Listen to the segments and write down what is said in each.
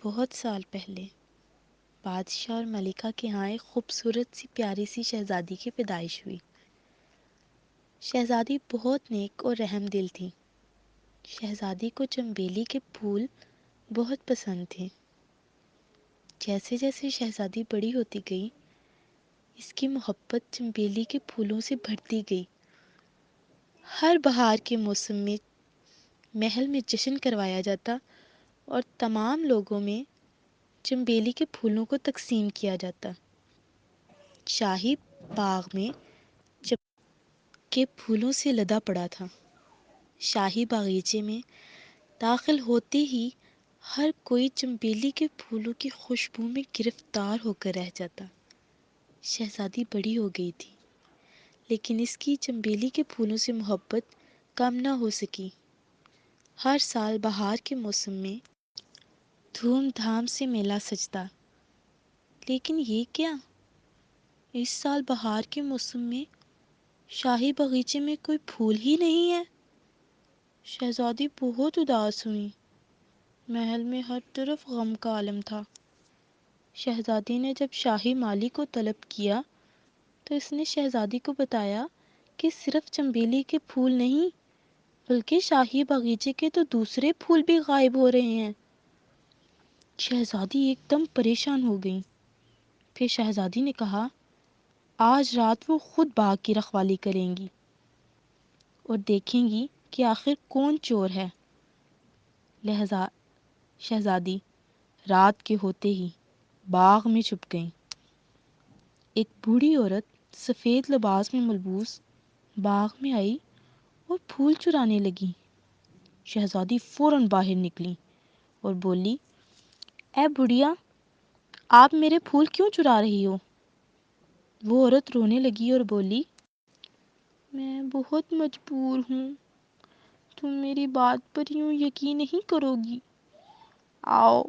بہت سال پہلے بادشاہ اور ملکہ کے ہاں ایک خوبصورت سی پیاری سی شہزادی کی پیدائش ہوئی۔ شہزادی بہت نیک اور رحم دل تھی۔ شہزادی کو چنبیلی کے پھول بہت پسند تھے۔ جیسے جیسے شہزادی بڑی ہوتی گئی، اس کی محبت چنبیلی کے پھولوں سے بڑھتی گئی۔ ہر بہار کے موسم میں محل میں جشن کروایا جاتا اور تمام لوگوں میں چنبیلی کے پھولوں کو تقسیم کیا جاتا۔ شاہی باغ میں چنبیلی کے پھولوں سے لدا پڑا تھا۔ شاہی باغیچے میں داخل ہوتے ہی ہر کوئی چنبیلی کے پھولوں کی خوشبو میں گرفتار ہو کر رہ جاتا۔ شہزادی بڑی ہو گئی تھی، لیکن اس کی چنبیلی کے پھولوں سے محبت کم نہ ہو سکی۔ ہر سال بہار کے موسم میں دھوم دھام سے میلہ سجتا، لیکن یہ کیا؟ اس سال بہار کے موسم میں شاہی باغیچے میں کوئی پھول ہی نہیں ہے۔ شہزادی بہت اداس ہوئی۔ محل میں ہر طرف غم کا عالم تھا۔ شہزادی نے جب شاہی مالی کو طلب کیا تو اس نے شہزادی کو بتایا کہ صرف چنبیلی کے پھول نہیں بلکہ شاہی باغیچے کے تو دوسرے پھول بھی غائب ہو رہے ہیں۔ شہزادی ایک دم پریشان ہو گئی۔ پھر شہزادی نے کہا، آج رات وہ خود باغ کی رکھوالی کریں گی اور دیکھیں گی کہ آخر کون چور ہے۔ لہذا شہزادی رات کے ہوتے ہی باغ میں چھپ گئیں۔ ایک بوڑھی عورت سفید لباس میں ملبوس باغ میں آئی اور پھول چرانے لگی۔ شہزادی فوراً باہر نکلی اور بولی، اے بڑھیا، آپ میرے پھول کیوں چرا رہی ہو؟ وہ عورت رونے لگی اور بولی، میں بہت مجبور ہوں، تم میری بات پر یوں یقین نہیں کرو گی۔ آؤ،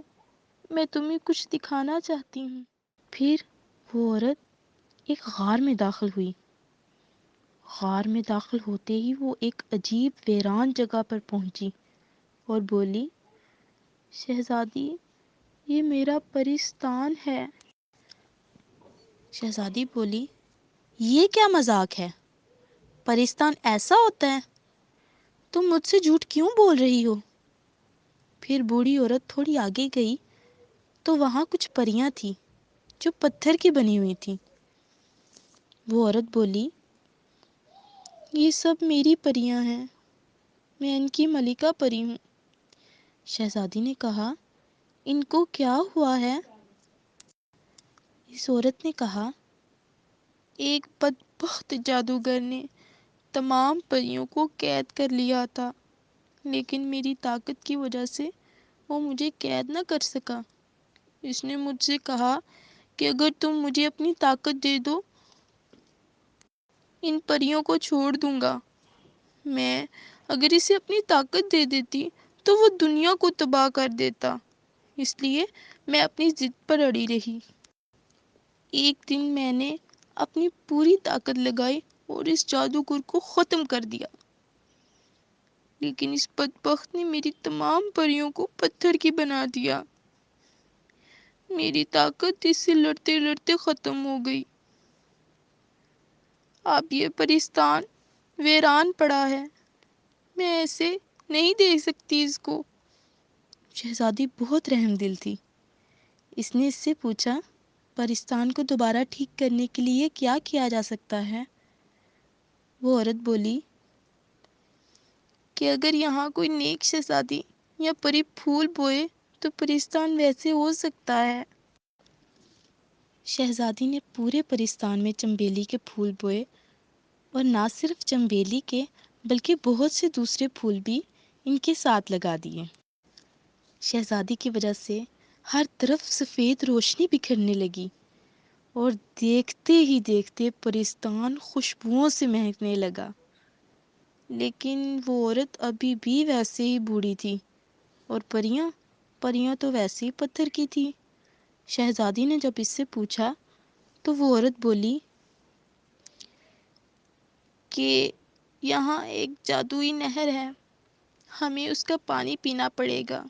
میں تمہیں کچھ دکھانا چاہتی ہوں۔ پھر وہ عورت ایک غار میں داخل ہوئی۔ غار میں داخل ہوتے ہی وہ ایک عجیب ویران جگہ پر پہنچی اور بولی، شہزادی، یہ میرا پرستان ہے۔ شہزادی بولی، یہ کیا مذاق ہے؟ پرستان ایسا ہوتا ہے؟ تم مجھ سے جھوٹ کیوں بول رہی ہو؟ پھر بوڑھی عورت تھوڑی آگے گئی تو وہاں کچھ پریاں تھیں جو پتھر کی بنی ہوئی تھیں۔ وہ عورت بولی، یہ سب میری پریاں ہیں، میں ان کی ملکہ پری ہوں۔ شہزادی نے کہا، ان کو کیا ہوا ہے؟ اس عورت نے کہا، ایک بدبخت جادوگر نے تمام پریوں کو قید کر لیا تھا، لیکن میری طاقت کی وجہ سے وہ مجھے قید نہ کر سکا۔ اس نے مجھ سے کہا کہ اگر تم مجھے اپنی طاقت دے دو، ان پریوں کو چھوڑ دوں گا۔ میں اگر اسے اپنی طاقت دے دیتی تو وہ دنیا کو تباہ کر دیتا، اس لیے میں اپنی ضد پر اڑی رہی۔ ایک دن میں نے اپنی پوری طاقت لگائی اور اس جادوگر کو ختم کر دیا، لیکن اس بدبخت نے میری تمام پریوں کو پتھر کی بنا دیا۔ میری طاقت اس سے لڑتے لڑتے ختم ہو گئی۔ اب یہ پرستان ویران پڑا ہے، میں ایسے نہیں دے سکتی اس کو۔ شہزادی بہت رحم دل تھی۔ اس نے اس سے پوچھا، پرستان کو دوبارہ ٹھیک کرنے کے لیے کیا کیا جا سکتا ہے؟ وہ عورت بولی کہ اگر یہاں کوئی نیک شہزادی یا پری پھول بوئے تو پرستان ویسے ہو سکتا ہے۔ شہزادی نے پورے پرستان میں چنبیلی کے پھول بوئے اور نہ صرف چنبیلی کے بلکہ بہت سے دوسرے پھول بھی ان کے ساتھ لگا دیے۔ شہزادی کی وجہ سے ہر طرف سفید روشنی بکھرنے لگی اور دیکھتے ہی دیکھتے پرستان خوشبوؤں سے مہکنے لگا۔ لیکن وہ عورت ابھی بھی ویسے ہی بوڑھی تھی اور پریاں تو ویسے ہی پتھر کی تھی۔ شہزادی نے جب اس سے پوچھا تو وہ عورت بولی کہ یہاں ایک جادوئی نہر ہے، ہمیں اس کا پانی پینا پڑے گا۔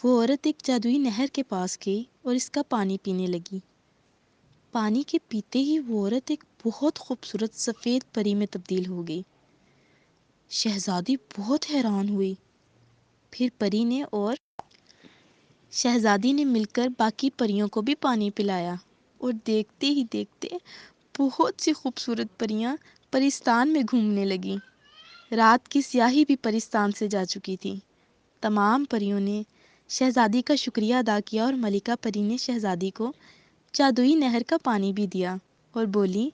وہ عورت ایک جادوئی نہر کے پاس گئی اور اس کا پانی پینے لگی۔ پانی کے پیتے ہی وہ عورت ایک بہت خوبصورت سفید پری میں تبدیل ہو گئی۔ شہزادی بہت حیران ہوئی۔ پھر پری نے اور شہزادی نے مل کر باقی پریوں کو بھی پانی پلایا، اور دیکھتے ہی دیکھتے بہت سی خوبصورت پریاں پرستان میں گھومنے لگیں۔ رات کی سیاہی بھی پرستان سے جا چکی تھی۔ تمام پریوں نے شہزادی کا شکریہ ادا کیا، اور ملکہ پری نے شہزادی کو جادوئی نہر کا پانی بھی دیا اور بولی،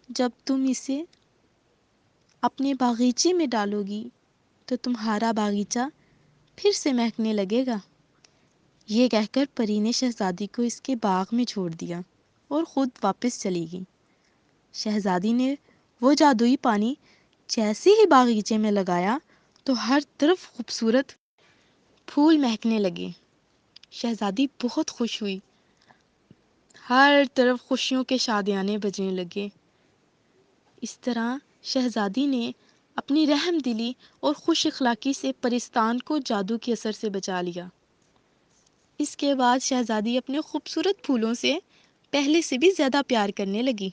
جب تم اسے اپنے باغیچے میں ڈالو گی تو تمہارا باغیچہ پھر سے مہکنے لگے گا۔ یہ کہہ کر پری نے شہزادی کو اس کے باغ میں چھوڑ دیا اور خود واپس چلی گئی۔ شہزادی نے وہ جادوئی پانی جیسے ہی باغیچے میں لگایا تو ہر طرف خوبصورت پھول مہکنے لگے۔ شہزادی بہت خوش ہوئی۔ ہر طرف خوشیوں کے شادیانے بجنے لگے۔ اس طرح شہزادی نے اپنی رحم دلی اور خوش اخلاقی سے پرستان کو جادو کے اثر سے بچا لیا۔ اس کے بعد شہزادی اپنے خوبصورت پھولوں سے پہلے سے بھی زیادہ پیار کرنے لگی۔